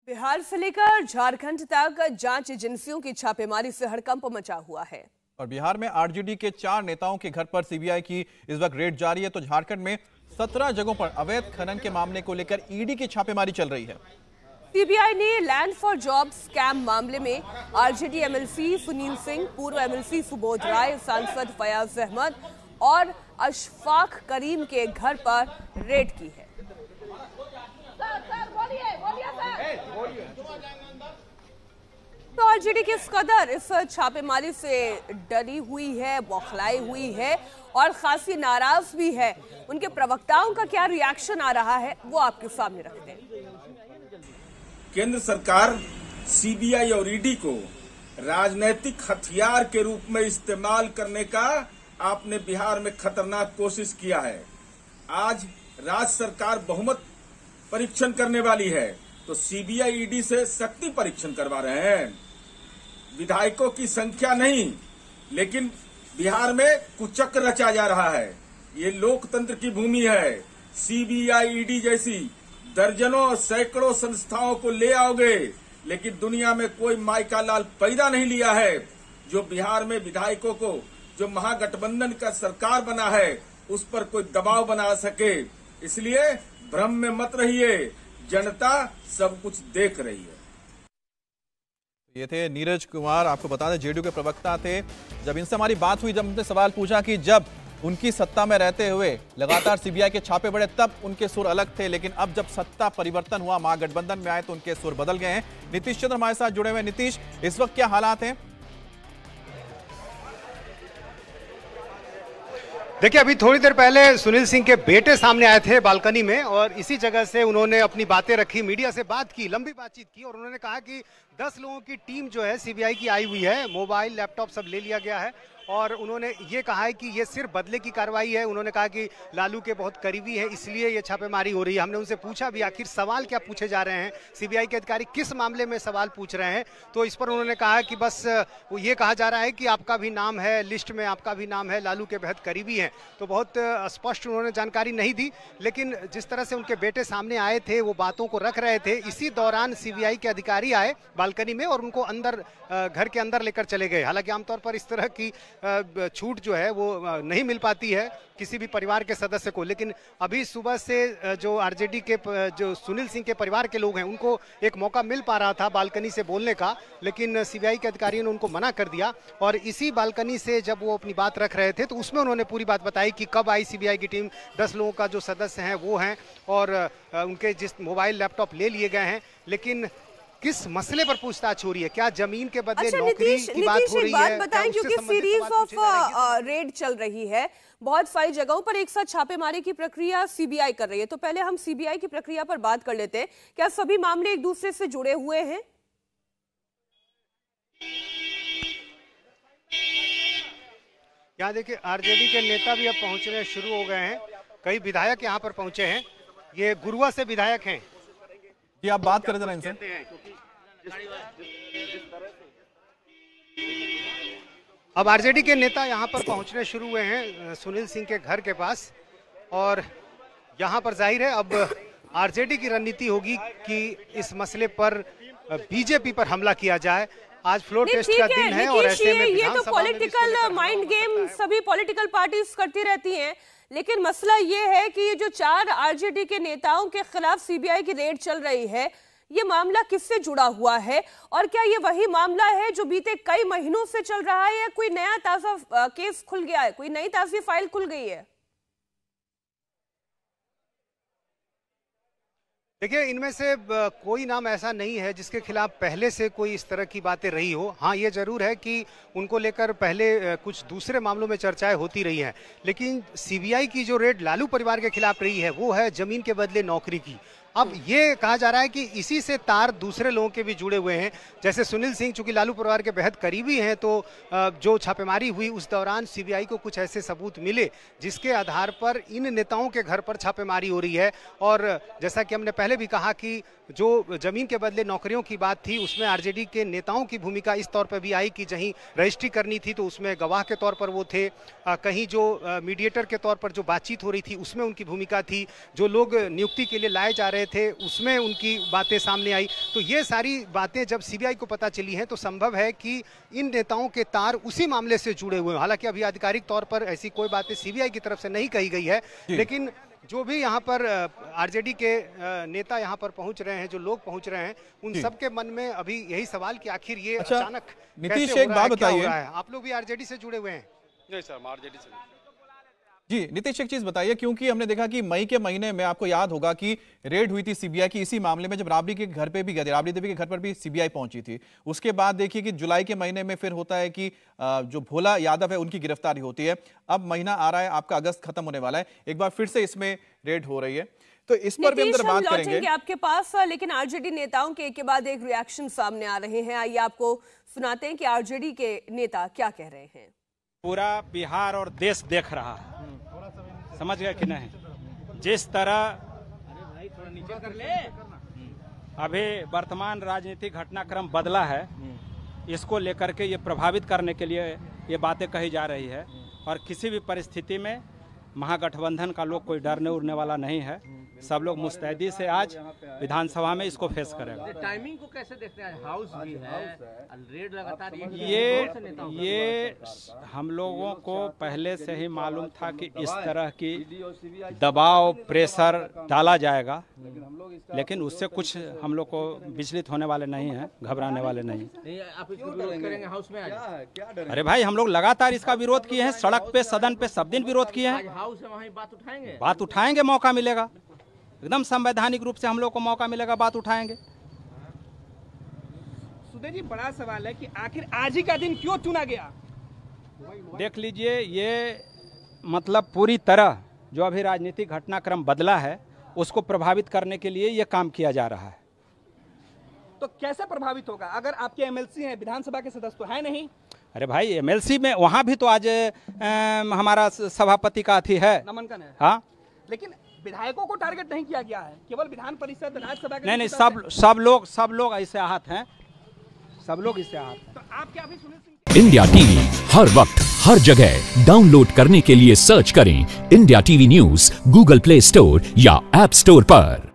बिहार से लेकर झारखंड तक जांच एजेंसियों की छापेमारी से हड़कंप मचा हुआ है। और बिहार में आरजेडी के 4 नेताओं के घर पर सीबीआई की इस वक्त रेड जारी है, तो झारखंड में 17 जगहों पर अवैध खनन के मामले को लेकर ईडी की छापेमारी चल रही है। सीबीआई ने लैंड फॉर जॉब स्कैम मामले में आरजेडी एमएलसी सुनील सिंह, पूर्व एमएलसी सुबोध राय, सांसद फयाज अहमद और अशफाक करीम के घर पर रेड की है। तो आरजेडी किस कदर इस छापेमारी से डरी हुई है, बौखलाई हुई है और खासी नाराज भी है, उनके प्रवक्ताओं का क्या रिएक्शन आ रहा है वो आपके सामने रखते हैं। केंद्र सरकार सीबीआई और ईडी को राजनीतिक हथियार के रूप में इस्तेमाल करने का आपने बिहार में खतरनाक कोशिश किया है। आज राज्य सरकार बहुमत परीक्षण करने वाली है, तो सीबीआई ईडी से शक्ति परीक्षण करवा रहे हैं। विधायकों की संख्या नहीं, लेकिन बिहार में कुचक्र रचा जा रहा है। ये लोकतंत्र की भूमि है। सीबीआई ईडी जैसी दर्जनों सैकड़ों संस्थाओं को ले आओगे, लेकिन दुनिया में कोई माइका लाल पैदा नहीं लिया है जो बिहार में विधायकों को, जो महागठबंधन का सरकार बना है, उस पर कोई दबाव बना सके। इसलिए भ्रम में मत रहिए, जनता सब कुछ देख रही है। ये थे नीरज कुमार, आपको बता दें जेडीयू के प्रवक्ता थे। जब इनसे हमारी बात हुई, जब उनसे सवाल पूछा कि जब उनकी सत्ता में रहते हुए लगातार सीबीआई के छापे बढ़े तब उनके सुर अलग थे, लेकिन अब जब सत्ता परिवर्तन हुआ, महागठबंधन में आए, तो उनके सुर बदल गए हैं। नीतीश चंद्र हमारे साथ जुड़े हुए। नीतीश, इस वक्त क्या हालात हैं? देखिए, अभी थोड़ी देर पहले सुनील सिंह के बेटे सामने आए थे बालकनी में और इसी जगह से उन्होंने अपनी बातें रखी, मीडिया से बात की, लंबी बातचीत की और उन्होंने कहा कि 10 लोगों की टीम जो है सीबीआई की आई हुई है, मोबाइल लैपटॉप सब ले लिया गया है और उन्होंने ये कहा है कि ये सिर्फ बदले की कार्रवाई है। उन्होंने कहा कि लालू के बहुत करीबी है, इसलिए ये छापेमारी हो रही है। हमने उनसे पूछा भी आखिर सवाल क्या पूछे जा रहे हैं, सीबीआई के अधिकारी किस मामले में सवाल पूछ रहे हैं, तो इस पर उन्होंने कहा कि बस वो ये कहा जा रहा है कि आपका भी नाम है लिस्ट में, आपका भी नाम है, लालू के बेहद करीबी हैं। तो बहुत स्पष्ट उन्होंने जानकारी नहीं दी, लेकिन जिस तरह से उनके बेटे सामने आए थे, वो बातों को रख रहे थे, इसी दौरान सीबीआई के अधिकारी आए बालकनी में और उनको अंदर घर के अंदर लेकर चले गए। हालांकि आमतौर पर इस तरह की छूट जो है वो नहीं मिल पाती है किसी भी परिवार के सदस्य को, लेकिन अभी सुबह से जो आरजेडी के जो सुनील सिंह के परिवार के लोग हैं उनको एक मौका मिल पा रहा था बालकनी से बोलने का, लेकिन सीबीआई के अधिकारियों ने उनको मना कर दिया। और इसी बालकनी से जब वो अपनी बात रख रहे थे तो उसमें उन्होंने पूरी बात बताई कि कब आई सीबीआई की टीम, 10 लोगों का जो सदस्य हैं वो हैं और उनके जिस मोबाइल लैपटॉप ले लिए गए हैं, लेकिन किस मसले पर पूछताछ हो रही है, क्या जमीन के बदले नौकरी की बात हो रही है? बताएं, क्योंकि सीरीज ऑफ रेड चल रही है, बहुत सारी जगहों पर एक साथ छापेमारी की प्रक्रिया सीबीआई कर रही है, तो पहले हम सीबीआई की प्रक्रिया पर बात कर लेते हैं। क्या सभी मामले एक दूसरे से जुड़े हुए हैं? यहाँ देखिए, आरजेडी के नेता भी अब पहुंचने शुरू हो गए हैं, कई विधायक यहाँ पर पहुंचे हैं। ये गुरुआ से विधायक हैं। जी, आप बात करें जरा इनसे। अब आरजेडी के नेता यहाँ पर पहुंचने शुरू हुए हैं सुनील सिंह के घर के पास और यहाँ पर जाहिर है अब आरजेडी की रणनीति होगी कि इस मसले पर बीजेपी पर हमला किया जाए। आज फ्लोर टेस्ट का दिन है और ऐसे में ये तो पॉलिटिकल माइंड गेम सभी पॉलिटिकल पार्टीज करती रहती हैं, लेकिन मसला ये है कि ये जो 4 आरजेडी के नेताओं के खिलाफ सीबीआई की रेड चल रही है, ये मामला किससे जुड़ा हुआ है और क्या ये वही मामला है जो बीते कई महीनों से चल रहा है या कोई नया ताजा केस खुल गया है, कोई नई ताजी फाइल खुल गई है? देखिए, इनमें से कोई नाम ऐसा नहीं है जिसके खिलाफ पहले से कोई इस तरह की बातें रही हो। हाँ, ये जरूर है कि उनको लेकर पहले कुछ दूसरे मामलों में चर्चाएं होती रही हैं, लेकिन सीबीआई की जो रेड लालू परिवार के खिलाफ रही है वो है जमीन के बदले नौकरी की। अब ये कहा जा रहा है कि इसी से तार दूसरे लोगों के भी जुड़े हुए हैं, जैसे सुनील सिंह चूंकि लालू परिवार के बेहद करीबी हैं, तो जो छापेमारी हुई उस दौरान सीबीआई को कुछ ऐसे सबूत मिले जिसके आधार पर इन नेताओं के घर पर छापेमारी हो रही है। और जैसा कि हमने पहले भी कहा कि जो जमीन के बदले नौकरियों की बात थी उसमें आरजेडी के नेताओं की भूमिका इस तौर पर भी आई कि जहीं रजिस्ट्री करनी थी तो उसमें गवाह के तौर पर वो थे, कहीं जो मीडिएटर के तौर पर जो बातचीत हो रही थी उसमें उनकी भूमिका थी, जो लोग नियुक्ति के लिए लाए जा रहे रहे थे उसमें उनकी बातें सामने आई। तो ये सारी बातें जब सीबीआई को पता चली हैं तो संभव है कि इन नेताओं के तार उसी मामले से जुड़े हुए हैं। हालांकि अभी आधिकारिक तौर पर ऐसी कोई बातें सीबीआई की तरफ से नहीं कही गई है, लेकिन जो भी यहाँ पर आरजेडी के नेता यहाँ पर पहुंच रहे हैं, जो लोग पहुंच रहे हैं, उन सब के मन में अभी यही सवाल कि आखिर ये अचानक नीतीश, एक बात बताइए, आप लोग भी आरजेडी से जुड़े हुए हैं? नहीं सर, आरजेडी से। जी नीतीश, एक चीज बताइए, क्योंकि हमने देखा कि मई के महीने में आपको याद होगा कि रेड हुई थी सीबीआई की इसी मामले में, जब राबड़ी के घर पे भी गए थे, राबड़ी देवी के घर पर भी सीबीआई पहुंची थी। उसके बाद देखिए कि जुलाई के महीने में फिर होता है कि जो भोला यादव है उनकी गिरफ्तारी होती है। अब महीना आ रहा है, आपका अगस्त खत्म होने वाला है, एक बार फिर से इसमें रेड हो रही है, तो इस पर भी अंदर बात करेंगे आपके पास। लेकिन आरजेडी नेताओं के एक के बाद एक रिएक्शन सामने आ रहे हैं, आइए आपको सुनाते हैं कि आरजेडी के नेता क्या कह रहे हैं। पूरा बिहार और देश देख रहा है, समझ गए कि नहीं? जिस तरह अभी वर्तमान राजनीतिक घटनाक्रम बदला है, इसको लेकर के ये प्रभावित करने के लिए ये बातें कही जा रही है। और किसी भी परिस्थिति में महागठबंधन का लोग कोई डरने उड़ने वाला नहीं है। सब लोग मुस्तैदी से आज विधानसभा में इसको फेस करेगा। टाइमिंग को कैसे देखते हैं? हाउस भी है, रेड लगातार ये हम लोगों को पहले से ही मालूम था कि इस तरह की दबाव प्रेशर डाला जाएगा, लेकिन उससे कुछ हम लोग को विचलित होने वाले नहीं हैं, घबराने वाले नहीं। आप इसको विरोध करेंगे हाउस में आज? अरे भाई, हम लोग लगातार इसका विरोध किए हैं, सड़क पे सदन पे सब दिन विरोध किए हैं। हाउस में वहीं बात उठाएंगे, मौका मिलेगा, एकदम संवैधानिक रूप से हम लोग को मौका मिलेगा, बात उठाएंगे। सुधीर जी, बड़ा सवाल है कि आखिर आज ही का दिन क्यों चुना गया? देख लीजिए, ये मतलब पूरी तरह जो अभी राजनीतिक घटनाक्रम बदला है उसको प्रभावित करने के लिए ये काम किया जा रहा है। तो कैसे प्रभावित होगा? अगर आपके एमएलसी हैं, विधानसभा के सदस्य तो है नहीं। अरे भाई, एमएलसी में वहाँ भी तो आज हमारा सभापति का अथी है, नामांकन है। हाँ, लेकिन विधायकों को टारगेट नहीं किया गया है, केवल विधान परिषद राज्यसभा के। नहीं, सब लोग ऐसे आहत हैं, सब लोग इससे आहत हैं। तो आप क्या भी सुनील सिंह? इंडिया टीवी हर वक्त हर जगह डाउनलोड करने के लिए सर्च करें India TV news Google play store या ऐप स्टोर पर।